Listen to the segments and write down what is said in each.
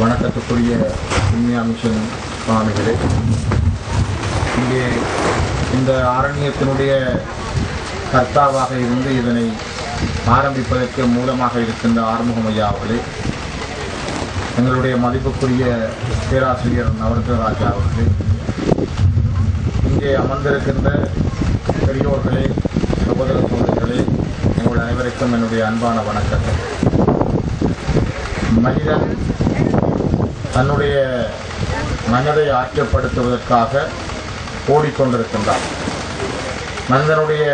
வணக்கத்துக்குரிய புண்ணிய மிஷன் சுவாமிகளே, இங்கே இந்த ஆரண்யத்தினுடைய கர்த்தாவாக இருந்து இதனை ஆரம்பிப்பதற்கு மூலமாக இருக்கின்ற ஆறுமுகம் ஐயா அவர்களே, எங்களுடைய மதிப்புக்குரிய பேராசிரியர் நவரத்னராஜா அவர்களே, இங்கே அமர்ந்திருக்கின்ற பெரியோர்களே, சகோதர சகோதரிகளே, உங்கள் அனைவருக்கும் என்னுடைய அன்பான வணக்கங்கள். மனிதன் தன்னுடைய மனதை ஆற்றப்படுத்துவதற்காக ஓடிக்கொண்டிருக்கின்றான். மனிதனுடைய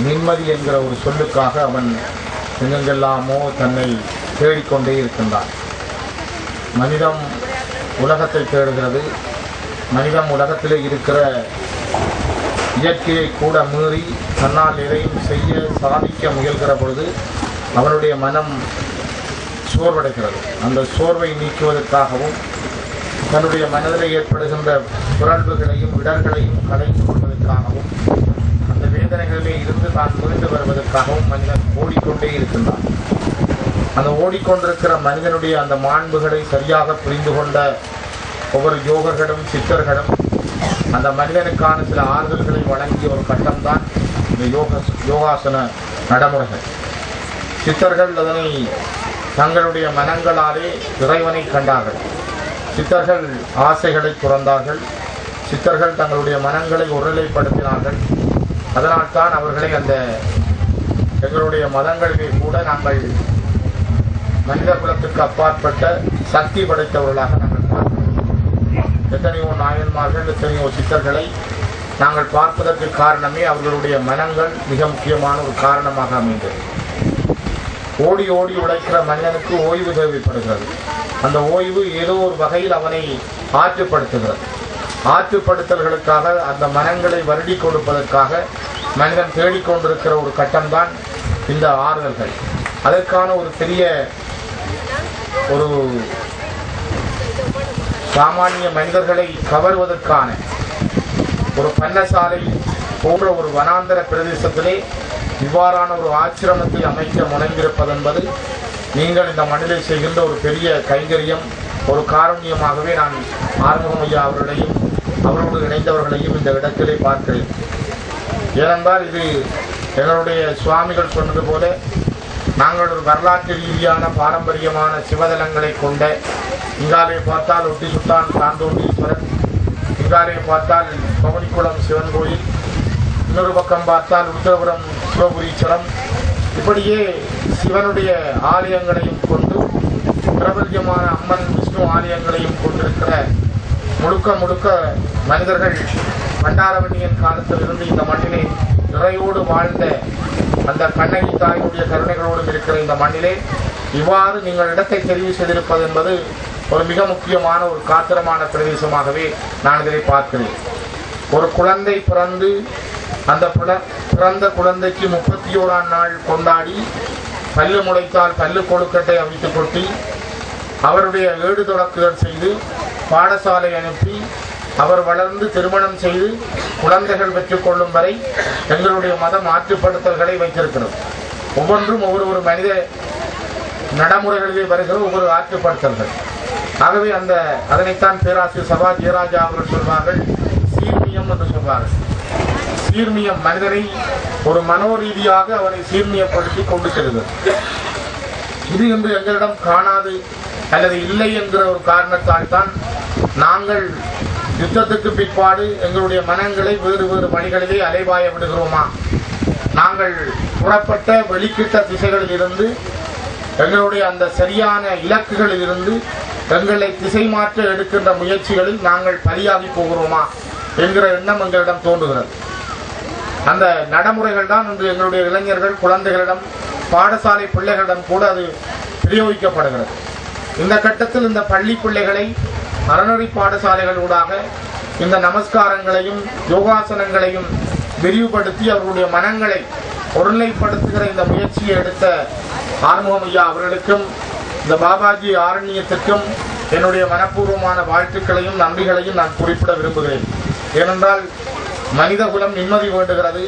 நிம்மதி என்கிற ஒரு சொல்லுக்காக அவன் எங்கெங்கெல்லாமோ தன்னை தேடிக்கொண்டே இருக்கின்றான். மனிதம் உலகத்தை தேடுகிறது. மனிதம் உலகத்திலே இருக்கிற இயற்கையை கூட மீறி தன்னால் எதையும் செய்ய சாதிக்க முயல்கிற பொழுது அவனுடைய மனம் சோர்வடைகிறது. அந்த சோர்வை நீக்குவதற்காகவும் தன்னுடைய மனதில் ஏற்படுகின்ற புரள்வுகளையும் இடர்களையும் கலைந்து கொள்வதற்காகவும் அந்த வேதனைகளிலே இருந்து தான் மீண்டு வருவதற்காகவும் மனிதன் ஓடிக்கொண்டே இருக்கின்றான். அந்த ஓடிக்கொண்டிருக்கிற மனிதனுடைய அந்த மாண்புகளை சரியாக புரிந்து கொண்ட ஒவ்வொரு யோகர்களும் சித்தர்களும் அந்த மனிதனுக்கான சில ஆறுதல்களை வழங்கிய ஒரு கட்டம்தான் இந்த யோகாசன நடைமுறைகள். சித்தர்கள் அதனை தங்களுடைய மனங்களாலே இறைவனை கண்டார்கள். சித்தர்கள் ஆசைகளை துறந்தார்கள். சித்தர்கள் தங்களுடைய மனங்களை ஒருநிலைப்படுத்தினார்கள். அதனால்தான் அவர்களை அந்த எங்களுடைய மதங்களிலே கூட நாங்கள் மனித குலத்துக்கு அப்பாற்பட்ட சக்தி படைத்தவர்களாக நாங்கள் பார்க்கிறோம். எத்தனையோ நாயன்மார்கள், எத்தனையோ சித்தர்களை நாங்கள் பார்ப்பதற்கு காரணமே அவர்களுடைய மனங்கள் மிக முக்கியமான ஒரு காரணமாக அமைந்தது. ஓடி ஓடி உழைக்கிற மனிதனுக்கு ஓய்வு தேவைப்படுகிறது. அந்த ஓய்வு ஏதோ ஒரு வகையில் அவனை ஆற்றுப்படுத்துகிறது. ஆற்றுப்படுத்தல்களுக்காக அந்த மனங்களை வருடி கொடுப்பதற்காக மனிதன் தேடிக்கொண்டிருக்கிற ஒரு கட்டம்தான் இந்த ஆறுதல்கள். அதற்கான ஒரு பெரிய ஒரு சாமானிய மனிதர்களை கவர்வதற்கான ஒரு பண்ணசாலை போன்ற ஒரு வனாந்தர பிரதேசத்திலே இவ்வாறான ஒரு ஆசிரமத்தை அமைக்க முனைந்திருப்பது என்பது நீங்கள் இந்த மண்ணிலே செய்கின்ற ஒரு பெரிய கைங்கரியம், ஒரு காரணியமாகவே நான் ஆறுமுகம் ஐயா அவர்களையும் அவரோடு இணைந்தவர்களையும் இந்த இடத்திலே பார்க்கிறேன். ஏனென்றால் இது எங்களுடைய சுவாமிகள் சொன்னது போல நாங்கள் ஒரு வரலாற்று ரீதியான பாரம்பரியமான சிவதலங்களை கொண்ட, இங்காலே பார்த்தால் ஒட்டி சுட்டான் சாந்தோண்டீஸ்வரர், இங்காலே பார்த்தால் பவனிக்குளம் சிவன் கோயில், இன்னொரு பக்கம் பார்த்தால் உத்தரபுரம் சிவபுரீஸ்வரம், இப்படியே சிவனுடைய ஆலயங்களையும் கொண்டு பிரபல்யமான அம்மன் விஷ்ணு ஆலயங்களையும் கொண்டிருக்கிற முழுக்க மனிதர்கள் பண்டாரவணியன் காலத்திலிருந்து இந்த மண்ணிலே நிறையோடு வாழ்ந்த அந்த கண்ணகி தாயினுடைய கருணைகளோடும் இருக்கிற இந்த மண்ணிலே இவ்வாறு நீங்கள் இடத்தை தெரிவு செய்திருப்பது என்பது ஒரு மிக முக்கியமான ஒரு காத்திரமான பிரதேசமாகவே நான் இதை பார்க்கிறேன். ஒரு குழந்தை பிறந்து அந்த பிறந்த குழந்தைக்கு 31ஆம் நாள் கொண்டாடி பல்லு முளைத்தால் பல்லு கொழுக்கட்டை அவித்து கொட்டி அவருடைய ஏடு தொடக்குகள் செய்து பாடசாலை அனுப்பி அவர் வளர்ந்து திருமணம் செய்து குழந்தைகள் பெற்றுக்கொள்ளும் வரை எங்களுடைய மதம் ஆற்றுப்படுத்தல்களை வைத்திருக்கிறது. ஒவ்வொன்றும் ஒவ்வொரு மனித நடைமுறைகளிலே வருகிற ஒவ்வொரு ஆற்றுப்படுத்தல்கள். ஆகவே அதனைத்தான் பேராசிரியர் சபா ஜெயராஜா அவர்கள் சொல்வார்கள், சீர்மியம் என்று சொல்வார்கள். சீர்மியம் மனிதனை ஒரு மனோரீதியாக அவரை சீர்மியப்படுத்தி கொண்டு செல்கிறது. இது என்று எங்களிடம் காணாது அல்லது இல்லை என்கிற ஒரு காரணத்தால் தான் நாங்கள் யுத்தத்துக்கு பிற்பாடு எங்களுடைய மனங்களை வேறு வேறு வழிகளிலே அலைவாய விடுகிறோமா? நாங்கள் புறப்பட்ட வெளிக்கிட்ட திசைகளில் இருந்து எங்களுடைய அந்த சரியான இலக்குகளில் இருந்து எங்களை திசை மாற்ற எடுக்கின்ற முயற்சிகளில் நாங்கள் பலியாகி போகிறோமா என்கிற எண்ணம் எங்களிடம் தோன்றுகிறது. அந்த நடைமுறைகள் தான் இன்று எங்களுடைய இளைஞர்கள், குழந்தைகளிடம், பாடசாலை பிள்ளைகளிடம் கூட அது பிரயோகிக்கப்படுகிறது. இந்த கட்டத்தில் இந்த பள்ளி பிள்ளைகளை அறநெறி பாடசாலைகளூடாக இந்த நமஸ்காரங்களையும் யோகாசனங்களையும் விரிவுபடுத்தி அவர்களுடைய மனங்களை ஒருநிலைப்படுத்துகிற இந்த முயற்சியை எடுத்த ஆறுமுகம் ஐயா அவர்களுக்கும் இந்த பாபாஜி ஆரண்யத்திற்கும் என்னுடைய மனப்பூர்வமான வாழ்த்துக்களையும் நன்றிகளையும் நான் குறிப்பிட விரும்புகிறேன். ஏனென்றால் மனிதகுலம் நிம்மதி வேண்டுகிறது.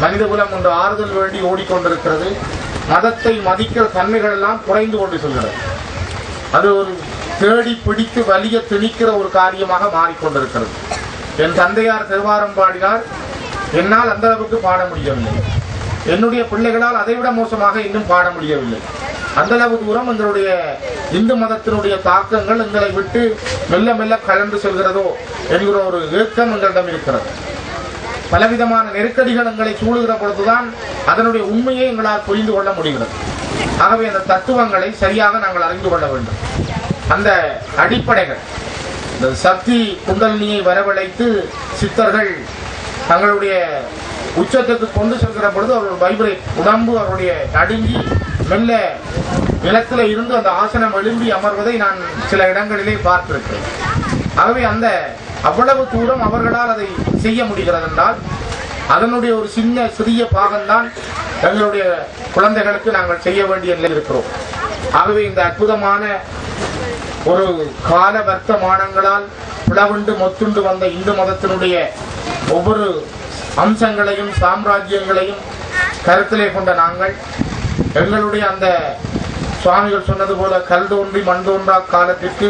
மனிதகுலம் ஒன்று ஆறுதல் வேண்டி ஓடிக்கொண்டிருக்கிறது. மதத்தை மதிக்கிற தன்மைகள் எல்லாம் குறைந்து கொண்டு செல்கிறது. அது ஒரு தேடி பிடித்து வலிய திணிக்கிற ஒரு காரியமாக மாறிக்கொண்டிருக்கிறது. என் தந்தையார் தேவாரம் பாடினார், என்னால் அந்த அளவுக்கு பாட முடியவில்லை. என்னுடைய பிள்ளைகளால் அதைவிட மோசமாக இன்னும் பாட முடியவில்லை. அந்த அளவு தூரம் எங்களுடைய இந்து மதத்தினுடைய தாக்கங்கள் எங்களை விட்டு மெல்ல மெல்ல கலந்து செல்கிறதோ என்கிற ஒரு ஏக்கம் எங்களிடம் இருக்கிறது. பலவிதமான நெருக்கடிகள் எங்களை சூழுகிற பொழுதுதான் அதனுடைய உண்மையை எங்களால் புரிந்து கொள்ள முடிகிறது. ஆகவே அந்த தத்துவங்களை சரியாக நாங்கள் அறிந்து கொள்ள வேண்டும். அந்த அடிப்படைகள், இந்த சக்தி குண்டலினியை வரவழைத்து சித்தர்கள் தங்களுடைய உச்சத்துக்கு கொண்டு செல்கிற பொழுது அவர்கள் வைப்ரேட், உடம்பு அவருடைய நடுங்கி மெல்ல நிலத்தில் இருந்து அந்த ஆசனம் எழும்பி அமர்வதை நான் சில இடங்களிலே பார்த்திருக்கிறேன். ஆகவே அந்த அவ்வளவு தூரம் அவர்களால் அதை செய்ய முடிகிறது என்றால் அதனுடைய ஒரு சிறிய பாகம்தான் எங்களுடைய குழந்தைகளுக்கு நாங்கள் செய்ய வேண்டிய நிலை இருக்கிறோம். ஆகவே இந்த அற்புதமான ஒரு கால வர்த்தமானங்களால் பிளவுண்டு மொத்துண்டு வந்த இந்து மதத்தினுடைய ஒவ்வொரு அம்சங்களையும் சாம்ராஜ்யங்களையும் கருத்திலே கொண்ட நாங்கள் எங்களுடைய அந்த சுவாமிகள் சொன்னது போல கல் தோன்றி மண் தோன்றா காலத்திற்கு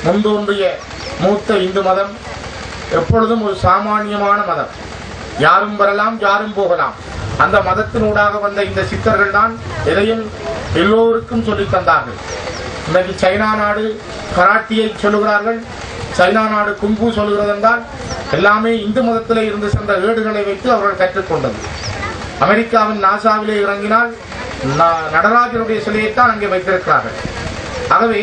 முன்தோன்றிய மூத்த இந்து மதம் எப்பொழுதும் ஒரு சாமானியமான மதம். யாரும் வரலாம், யாரும் போகலாம். அந்த மதத்தினூடாக வந்த இந்த சித்தர்கள் தான் எதையும் எல்லோருக்கும் சொல்லி தந்தார்கள். இன்னைக்கு சைனா நாடு கராட்டியை சொல்லுகிறார்கள், சைனா நாடு குங்கு சொல்லுகிறது என்றால் எல்லாமே இந்து மதத்திலே இருந்து சென்ற ஏடுகளை வைத்து அவர்கள் கற்றுக்கொண்டது. அமெரிக்காவின் நாசாவிலே இறங்கினால் நடராஜனுடைய சிலையைத்தான் அங்கே வைத்திருக்கிறார்கள். ஆகவே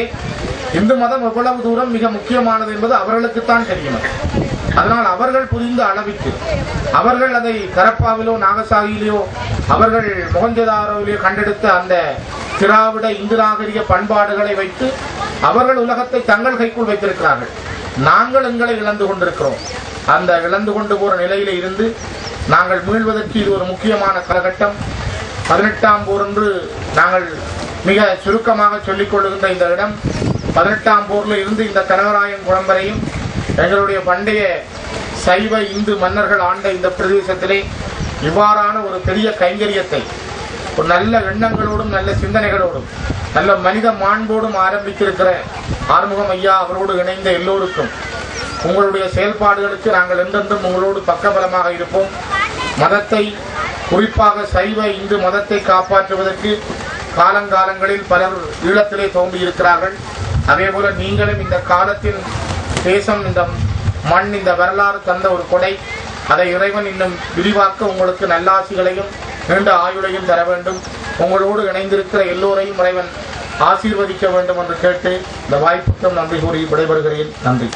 இந்து மதம் எவ்வளவு தூரம் மிக முக்கியமானது என்பது அவர்களுக்குத்தான் தெரியும். அதனால் அவர்கள் புரிந்த அளவிற்கு அவர்கள் அதை கரப்பாவிலோ நாகசாகியிலோ அவர்கள் மொஹஞ்சதாரோவிலோ கண்டெடுத்த அந்த திராவிட இந்து நாகரிக பண்பாடுகளை வைத்து அவர்கள் உலகத்தை தங்கள் கைக்குள் வைத்திருக்கிறார்கள். நாங்கள் எங்களை இழந்து கொண்டிருக்கிறோம். அந்த இழந்து கொண்டு போற நிலையில இருந்து நாங்கள் மீள்வதற்கு இது ஒரு முக்கியமான காலகட்டம். 18ஆம் போர் என்று நாங்கள் மிக சுருக்கமாக சொல்லிக் கொள்ளுகின்ற இந்த இடம் 18ஆம் போர்ல இருந்து இந்த கனகராயன் குழம்பரையும் எங்களுடைய பண்டைய சைவ இந்து மன்னர்கள் ஆண்ட இந்த பிரதேசத்திலே இவ்வாறான ஒரு பெரிய கைங்கரியத்தை ஒரு நல்ல எண்ணங்களோடும் நல்ல சிந்தனைகளோடும் நல்ல மனித மாண்போடும் ஆரம்பித்திருக்கிற ஆறுமுகம் ஐயா அவரோடு இணைந்த எல்லோருக்கும் உங்களுடைய செயல்பாடுகளுக்கு நாங்கள் என்றென்றும் உங்களோடு பக்கபலமாக இருப்போம். மதத்தை, குறிப்பாக சைவ இந்து மதத்தை காப்பாற்றுவதற்கு காலங்காலங்களில் பலர் ஈழத்திலே தோன்றியிருக்கிறார்கள். அதே போல நீங்களும் இந்த காலத்தின் தேசம், இந்த மண், இந்த வரலாறு தந்த ஒரு கொடை. அதை இறைவன் இன்னும் விரிவாக்க உங்களுக்கு நல்லாசிகளையும் நீண்ட ஆயுளையும் தர வேண்டும். உங்களோடு இணைந்திருக்கிற எல்லோரையும் இறைவன் ஆசீர்வதிக்க வேண்டும் என்று கேட்டு இந்த வாய்ப்புக்கும் நன்றி கூறி விடைபெறுகிறேன். நன்றி.